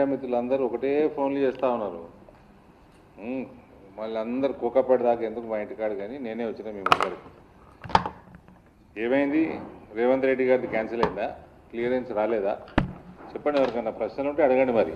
Media మిత్రులందరూ ఒకటే ఫోన్లు చేస్తూ ఉన్నారు. మళ్ళీ అందరు కుక్కపడదాకా ఎందుకు మా ఇంటికాడు, కానీ నేనే వచ్చిన మీ ముందరికి. ఏమైంది? రేవంత్ రెడ్డి గారిది క్యాన్సిల్ అయిందా? క్లియరెన్స్ రాలేదా? చెప్పండి. ఎవరికన్నా ప్రశ్నలు ఉంటే అడగండి. మరి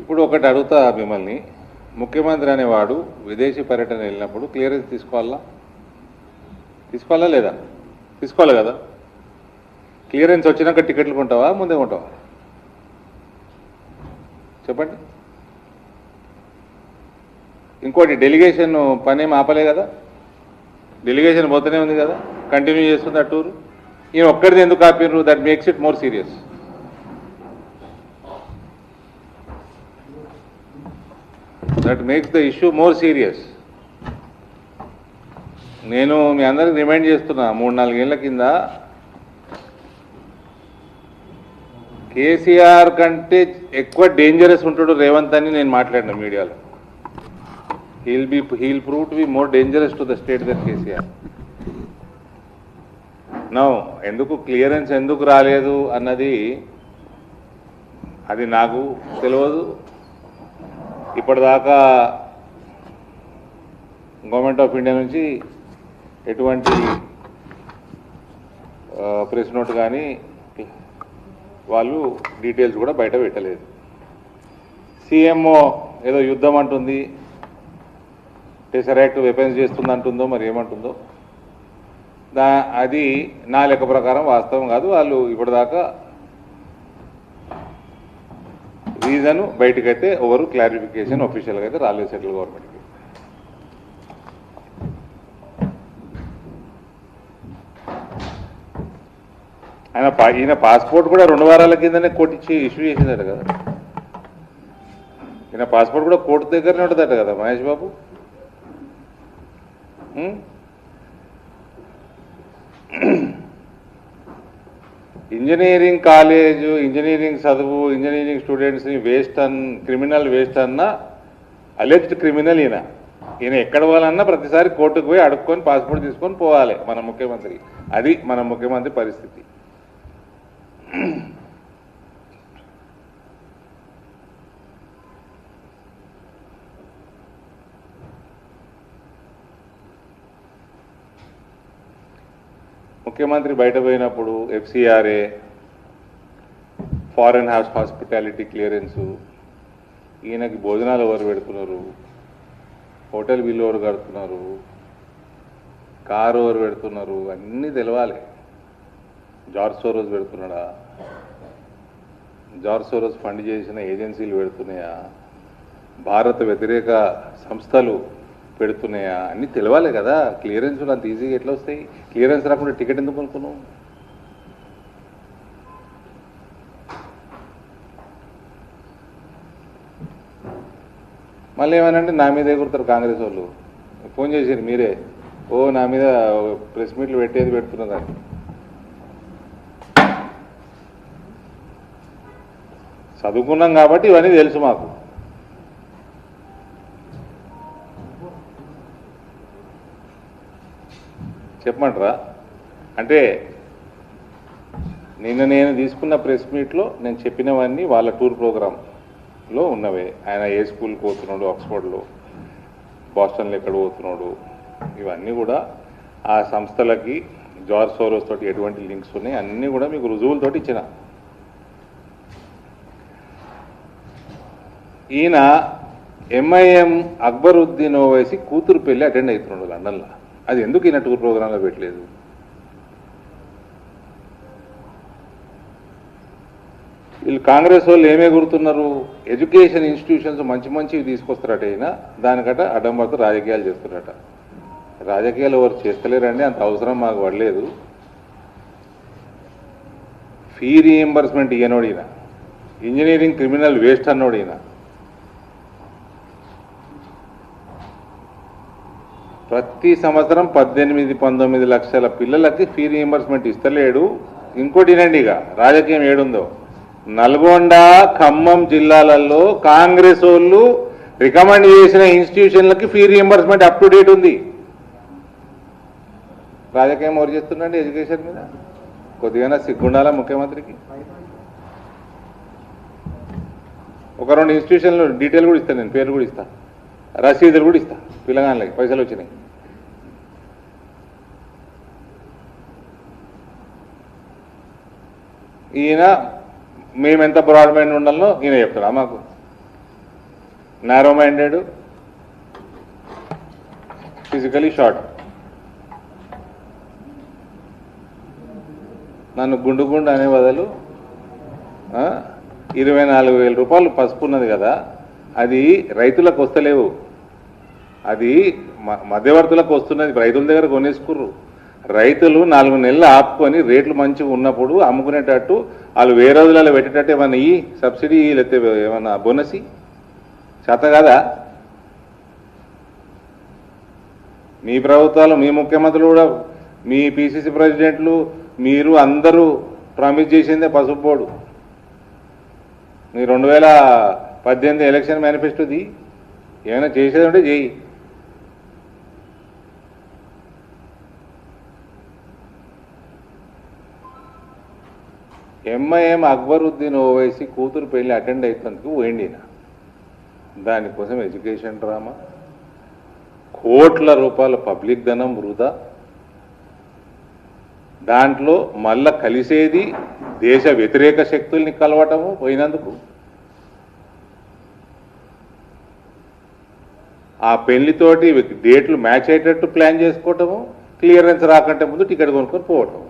ఇప్పుడు ఒకటి అడుగుతా మిమ్మల్ని, ముఖ్యమంత్రి అనేవాడు విదేశీ పర్యటన వెళ్ళినప్పుడు క్లియరెన్స్ తీసుకోవాలా లేదా? తీసుకోవాలి కదా. క్లియరెన్స్ వచ్చినాక టికెట్లు కొంటావా, ముందే కొంటావా? చెప్పండి. ఇంకోటి, డెలిగేషన్ పనేం ఆపలే కదా, డెలిగేషన్ పోతూనే ఉంది కదా, కంటిన్యూ చేస్తుంది ఆ టూరు. ఈయన ఒక్కడిది ఎందుకు ఆపినారు? That makes it more serious. That makes the issue more serious. నేను మీ అందరికి రిమైండ్ చేస్తున్నా, 3-4 ఏళ్ల కింద కేసీఆర్ కంటే ఎక్కువ డేంజరస్ ఉంటాడు రేవంత్ అని నేను మాట్లాడిన మీడియాలో. He'll prove to be more dangerous to the state that KCR. No, ఎందుకు క్లియరెన్స్ ఎందుకు రాలేదు అన్నది అది నాకు తెలియదు. ఇప్పటిదాకా గవర్నమెంట్ ఆఫ్ ఇండియా నుంచి ఎటువంటి ప్రెస్ నోట్ కానీ వాళ్ళు డీటెయిల్స్ కూడా బయట పెట్టలేదు. సీఎంఓ ఏదో యుద్ధం అంటుంది, టెసరైట్ వెపన్స్ చేస్తుంది అంటుందో, మరి ఏమంటుందో అది నా లెక్క ప్రకారం వాస్తవం కాదు. వాళ్ళు ఇప్పటిదాకా రీజన్ బయటకైతే ఎవరు క్లారిఫికేషన్ ఆఫీషియల్గా అయితే రాలేదు సెంట్రల్ గవర్నమెంట్కి. ఈయన పాస్పోర్ట్ కూడా 2 వారాల కిందనే కోర్టు ఇచ్చి ఇష్యూ చేసిందట కదా. ఈయన పాస్పోర్ట్ కూడా కోర్టు దగ్గరనే ఉంటుందట కదా Mahesh Babu. Engineering college, engineering చదువు, ఇంజనీరింగ్ స్టూడెంట్స్ని క్రిమినల్ వేస్ట్ అన్న అలెజ్డ్ క్రిమినల్ ఈయన ఎక్కడ పోవాలన్నా ప్రతిసారి కోర్టుకు పోయి అడుక్కొని పాస్పోర్ట్ తీసుకొని పోవాలి మన ముఖ్యమంత్రి. అది మన ముఖ్యమంత్రి పరిస్థితి. ముఖ్యమంత్రి బయట పోయినప్పుడు FCRA, ఫారెన్ హాస్పిటాలిటీ క్లియరెన్సు, ఈయనకి భోజనాలు ఎవరు పెడుతున్నారు, హోటల్ బిల్లు ఎవరు కడుతున్నారు, కారు ఎవరు పెడుతున్నారు, అన్నీ తెలవాలి. జార్జ్ సోరోస్ పెడుతున్నాడా, జార్జ్ సోరోస్ ఫండ్ చేసిన ఏజెన్సీలు పెడుతున్నాయా, భారత వ్యతిరేక సంస్థలు పెడుతున్నాయా, అన్నీ తెలవాలి కదా. క్లియరెన్స్లు అంత ఈజీగా ఎట్లా వస్తాయి? క్లియరెన్స్ రాకుండా టికెట్ ఎందుకు కొనుక్కున్నావు? మళ్ళీ ఏమనంటే నా మీద ఎగురుతారు కాంగ్రెస్ వాళ్ళు. ఫోన్ చేశారు మీరే, నా మీద ప్రెస్ మీట్లు పెట్టేది పెడుతున్నదాన్ని. చదువుకున్నాం కాబట్టి ఇవన్నీ తెలుసు మాకు. చెప్పమంటారా? అంటే నిన్న నేను తీసుకున్న ప్రెస్ మీట్లో నేను చెప్పినవన్నీ వాళ్ళ టూర్ ప్రోగ్రాంలో ఉన్నవే. ఆయన ఏ స్కూల్కి పోతున్నాడు, ఆక్స్ఫర్డ్లో, బాస్టన్లో ఎక్కడ పోతున్నాడు, ఇవన్నీ కూడా ఆ సంస్థలకి జార్జ్ సోరోస్ తోటి ఎటువంటి లింక్స్ ఉన్నాయి అన్నీ కూడా మీకు రుజువులతోటి ఇచ్చిన. ఈయన MIM అక్బరుద్దీన్ ఓవైసీ కూతురు పెళ్లి అటెండ్ అవుతున్నాడు లండన్లో. అది ఎందుకు ఈయన టూర్ ప్రోగ్రాంలో పెట్టలేదు? వీళ్ళు కాంగ్రెస్ వాళ్ళు ఏమే గుర్తున్నారు, ఎడ్యుకేషన్ ఇన్స్టిట్యూషన్స్ మంచివి తీసుకొస్తారట. ఈయన దానికట అడ్డం పడుతూ రాజకీయాలు చేస్తున్నారట. రాజకీయాలు ఎవరు చేస్తలేరండి, అంత అవసరం మాకు పడలేదు. ఫీ రీఎంబర్స్మెంట్ ఇయ్యనోడు ఈయన, ఇంజనీరింగ్ క్రిమినల్ వేస్ట్ అన్నోడు ఈయన. ప్రతి సంవత్సరం 18-19 లక్షల పిల్లలకి ఫీ రీఎంబర్స్మెంట్ ఇస్తలేడు. ఇంకోటి వినండి, ఇక రాజకీయం ఏడుందో. నల్గొండ, ఖమ్మం జిల్లాలలో కాంగ్రెస్ వాళ్ళు రికమెండ్ చేసిన ఇన్స్టిట్యూషన్లకి fee reimbursement up to date ఉంది. రాజకీయం ఎవరు చేస్తున్నాండి ఎడ్యుకేషన్ మీద? కొద్దిగా సిగ్గుండాలా ముఖ్యమంత్రికి? ఒక 2 ఇన్స్టిట్యూషన్లు డీటెయిల్ కూడా ఇస్తాను, నేను పేరు కూడా ఇస్తా, రసీదులు కూడా ఇస్తా, పిల్లగాళ్ళకి పైసలు వచ్చినాయి. ఈయన మేమెంత బ్రాడ్ మైండ్ ఉండాలో ఈయన చెప్తాడా మాకు? Narrow minded, physically short. నన్ను గుండు గుండు అనే బదులు 24,000 రూపాయలు పసుపు ఉన్నది కదా, అది రైతులకు వస్తలేవు, అది మధ్యవర్తులకు వస్తున్నది. రైతుల దగ్గర కొనేసుకుర్రు. రైతులు 4 నెలలు ఆపుకొని రేట్లు మంచిగా ఉన్నప్పుడు అమ్ముకునేటట్టు వాళ్ళు వేరే రోజులలో పెట్టేటట్టు ఏమన్నా ఈ సబ్సిడీ లేకపోతే ఏమన్నా బోనస్ చేత కదా? మీ ప్రభుత్వాలు, మీ ముఖ్యమంత్రులు కూడా, మీ పిసిసి ప్రెసిడెంట్లు, మీరు అందరూ ప్రామిస్ చేసిందే పసుపు బోర్డు. మీ 2018 ఎలక్షన్ మేనిఫెస్టోది ఏమైనా చేసేది ఉంటే చేయి. ఎంఐఎం అక్బరుద్దీన్ ఓవైసీ కూతురు పెళ్లి అటెండ్ అవుతుందుకు పోయిండిన. దానికోసం ఎడ్యుకేషన్ డ్రామా, కోట్ల రూపాయల పబ్లిక్ ధనం వృధా. దాంట్లో మళ్ళా కలిసేది దేశ వ్యతిరేక శక్తుల్ని కలవటము పోయినందుకు. ఆ పెళ్లితోటి డేట్లు మ్యాచ్ అయ్యేటట్టు ప్లాన్ చేసుకోవటము, క్లియరెన్స్ రాకంటే ముందు టికెట్ కొనుక్కొని పోవటం.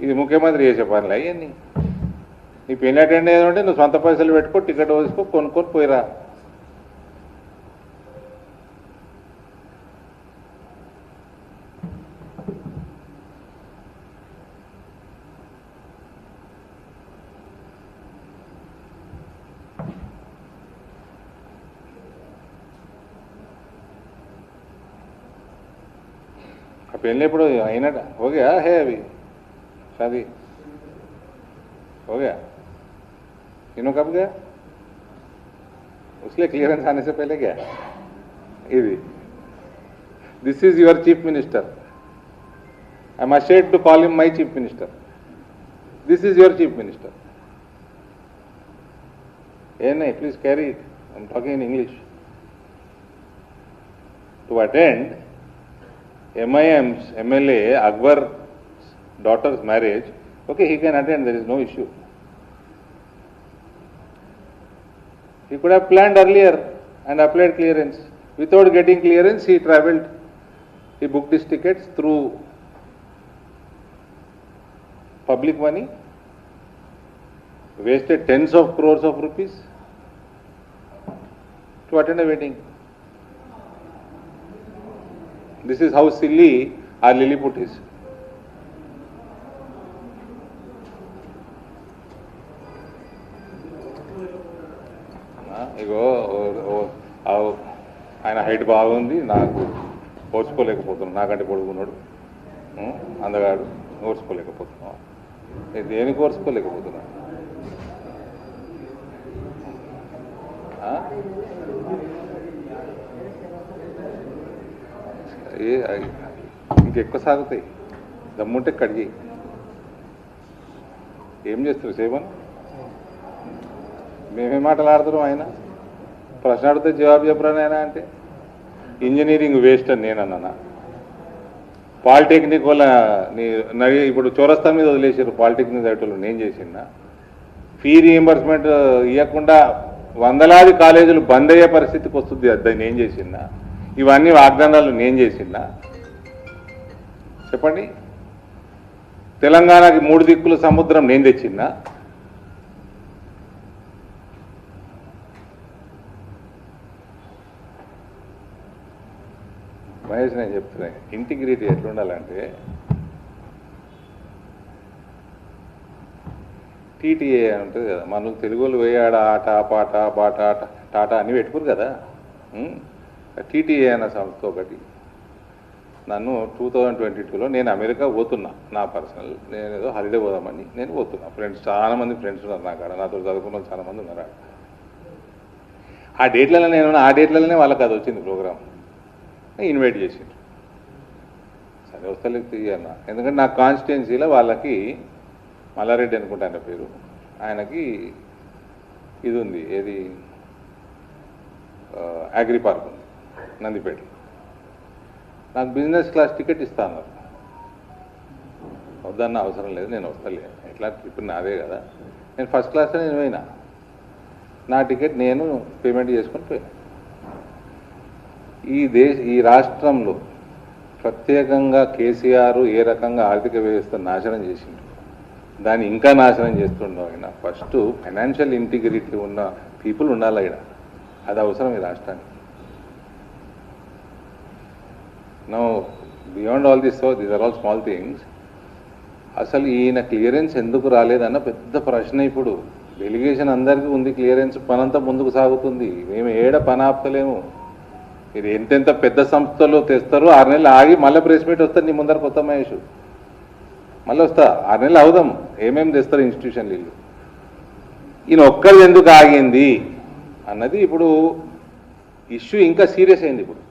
ఇది ముఖ్యమంత్రి చేసే పనులు అవన్నీ. నీ పెళ్లి అటెండ్ అయ్యేదంటే నువ్వు సొంత పైసలు పెట్టుకో, టికెట్ వేసుకో, కొనుక్కొని పోయిరా. పెళ్ళి ఎప్పుడు అయినట? हो गया है अभी शादी? हो गया? तीनों कब गया? उसलिए क्लियरेंस आने से पहले गया? ఇది this is your chief minister. I'm ashamed to call him my chief minister. This is your chief minister. ఏనా please carry it. I'm talking in English. To attend MIM's MLA Akbar's daughter's marriage, okay, he can attend, there is no issue. He could have planned earlier and applied clearance. Without getting clearance, he travelled, he booked his tickets through public money, wasted tens of crores of rupees to attend a wedding. This is how silly our Lilliput is. ఇగో ఆయన height బాగుంది, నాకు ఓర్చుకోలేకపోతున్నాను. నాకంటే పొడుగున్నాడు, అందగాడు, ఓర్చుకోలేకపోతున్నావు. దేనికి ఓర్చుకోలేకపోతున్నా? ఇంకెక్కువ సాగుతాయి. దమ్ముంటే కడిగి ఏం చేస్తారు సేవను? మేమే మాట్లాడుతున్నాం. ఆయన ప్రశ్న అడిగితే జవాబు చెప్పరాను ఆయన అంటే ఇంజనీరింగ్ వేస్ట్ అని నేను అన్నా. పాలిటెక్నిక్ వల్ల ఇప్పుడు చౌరస్తా మీద వదిలేసారు పాలిటెక్నిక్ చదివేటోళ్ళు. నేను చేసిన ఫీ రీఎంబర్స్మెంట్ ఇవ్వకుండా వందలాది కాలేజీలు బంద్ అయ్యే పరిస్థితికి వస్తుంది. అది నేను చేసిన. ఇవన్నీ వాగ్దానాలు నేను చేసిన. చెప్పండి. తెలంగాణకి 3 దిక్కుల సముద్రం నేను తెచ్చిన్నా. మహేష్, నేను చెప్తున్నా, ఇంటిగ్రిటీ ఎట్లుండాలంటే టీటీఏ అని ఉంటుంది కదా, మనం తెలుగులో వేయాడ ఆట పాట బాట టాటా అని పెట్టుకోరు కదా. టీటీఏ అన్న సంస్థ ఒకటి నన్ను 2022లో నేను అమెరికా పోతున్నా. నా పర్సనల్ నేను ఏదో హాలిడే పోదామని నేను పోతున్నా. ఫ్రెండ్స్, చాలామంది ఫ్రెండ్స్ ఉన్నారు నాకు అక్కడ, నాతో చదువుకున్న వాళ్ళు చాలామంది ఉన్నారు. ఆ డేట్లలో నేను ఆ డేట్లలోనే వాళ్ళకి అది వచ్చింది ప్రోగ్రామ్. ఇన్వైట్ చేసిండ్రు. సరే వస్తలేదు తీయన్న, ఎందుకంటే నా కాన్స్టిట్యున్సీలో వాళ్ళకి మల్లారెడ్డి అనుకుంటా ఆయన పేరు, ఆయనకి ఇది ఉంది, ఏది అగ్రి పార్క్ ఉంది నందిపేట. నాకు బిజినెస్ క్లాస్ టికెట్ ఇస్తా అన్నారు. వద్దన్న అవసరం లేదు, నేను వస్తలే, ఎట్లా ఇప్పుడు నాదే కదా, నేను ఫస్ట్ క్లాస్లో నేను పోయినా, నా టికెట్ నేను పేమెంట్ చేసుకొని పోయినా. ఈ రాష్ట్రంలో ప్రత్యేకంగా కేసీఆర్ ఏ రకంగా ఆర్థిక వ్యవస్థ నాశనం చేసిండు, దాన్ని ఇంకా నాశనం చేస్తుండవు. ఆయన ఫస్ట్ ఫైనాన్షియల్ ఇంటిగ్రిటీ ఉన్న పీపుల్ ఉండాలి ఆయన, అది అవసరం ఈ రాష్ట్రానికి. No beyond all this, so these are all small things. అసలు ఈయన క్లియరెన్స్ ఎందుకు రాలేదన్న పెద్ద ప్రశ్న. ఇప్పుడు డెలిగేషన్ అందరికీ ఉంది క్లియరెన్స్, పనంతా ముందుకు సాగుతుంది, మేము ఏడ పని ఆపుతలేము. ఇది ఎంతెంత పెద్ద సంస్థలు తెస్తారు, 6 నెలలు ఆగి మళ్ళీ ప్రెస్ మీట్ వస్తారు నీ ముందర కొత్త మహేష్, మళ్ళీ వస్తా 6 నెలలు అవుదాం, ఏమేమి తెస్తారు ఇన్స్టిట్యూషన్లు వీళ్ళు. ఈయన ఒక్కరిది ఎందుకు ఆగింది అన్నది ఇప్పుడు ఇష్యూ ఇంకా సీరియస్ అయింది. ఇప్పుడు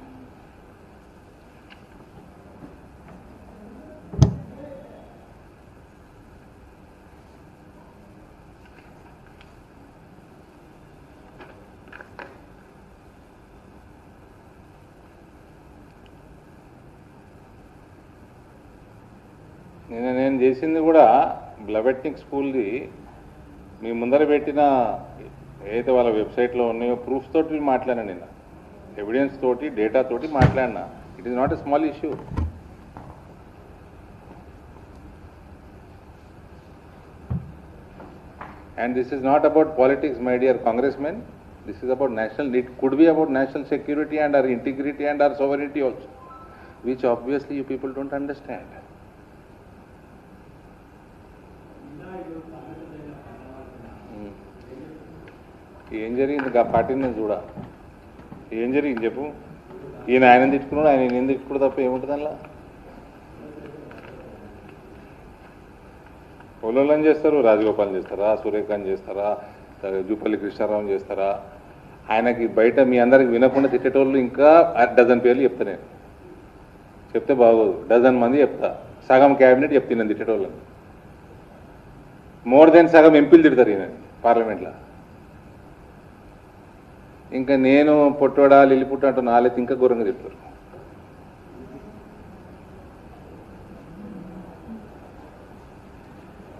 నేను చేసింది కూడా బ్లబెట్నిక్ స్కూల్ది మీ ముందర పెట్టిన ఏదైతే వాళ్ళ వెబ్సైట్లో ఉన్నాయో ప్రూఫ్స్ తోటి మాట్లాడినా, నిన్న ఎవిడెన్స్ తోటి డేటా తోటి మాట్లాడినా. It is not a small issue. And this is not about politics, my dear congressmen. This is about national, it could be about national security and our integrity and our sovereignty also, which obviously you people don't understand. ఏం జరిగింది ఆ పార్టీని చూడ, ఏం జరిగింది చెప్పు. ఈయన ఆయన తిట్టుకున్నాడు, ఆయన నేను తిట్టుకుడు తప్ప ఏముంటుంది అందులో? ఒళ్ళని చేస్తారు, రాజగోపాల్ చేస్తారా, సూర్యకాంత్ చేస్తారా, జూపల్లి కృష్ణారావు చేస్తారా? ఆయనకి బయట మీ అందరికి వినకుండా తిట్టేటోళ్ళు ఇంకా డజన్ పేర్లు చెప్తా. నేను చెప్తే బాగోదు, డజన్ మంది చెప్తా. సగం క్యాబినెట్ చెప్తున్నాను తిట్టేటోళ్ళని. మోర్ దెన్ సగం ఎంపీలు తిడతారు ఈయన పార్లమెంట్లో. ఇంకా నేను పొట్టోడా లిల్లిపుట్ట అంటూ నాలైతే ఇంకా ఘోరంగా చెప్తారు.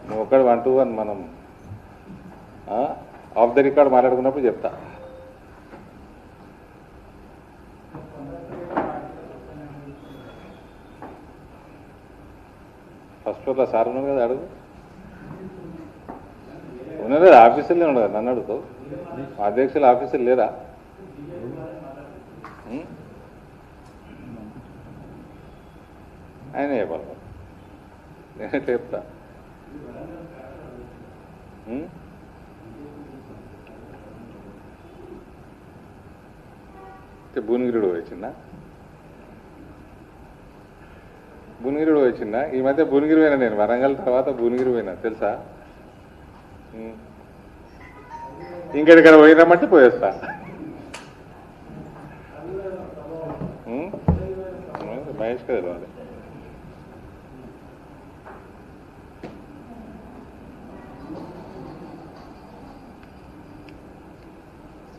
నువ్వు ఒకటి 1 to 1 మనం ఆఫ్ ద రికార్డ్ మాట్లాడుకున్నప్పుడు చెప్తా. ఫస్ట్ ఫ్లోర్లో సార్ ఉన్నాడు కదా, అడుగు. ఉన్నారా? ఆఫీసులే ఉండదు, నన్ను అడుగుతావు. అధ్యక్షులు ఆఫీసులు లేరా? ఆయన చెప్పాలి, నేనే చెప్తా. భువనగిరిడు వచ్చిందా? భువనగిరిడు వచ్చిందా? ఈ మధ్య భువనగిరి పోయినా నేను, వరంగల్ తర్వాత భువనగిరి పోయినా తెలుసా? ఇంకెక్కడ పోయినామంటే పోయేస్తా. మహేష్ కదా వాళ్ళు.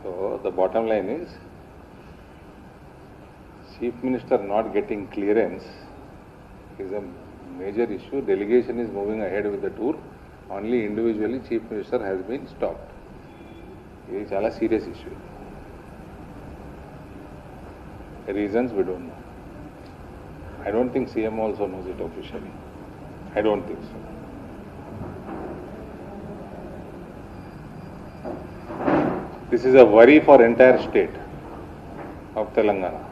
So the bottom line is, Chief Minister not getting clearance is a major issue. Delegation is moving ahead with the tour. Only individually Chief Minister has been stopped. It is a serious issue. The reasons we don't know. I don't think CM also knows it officially. I don't think so. This is a worry for entire state of Telangana.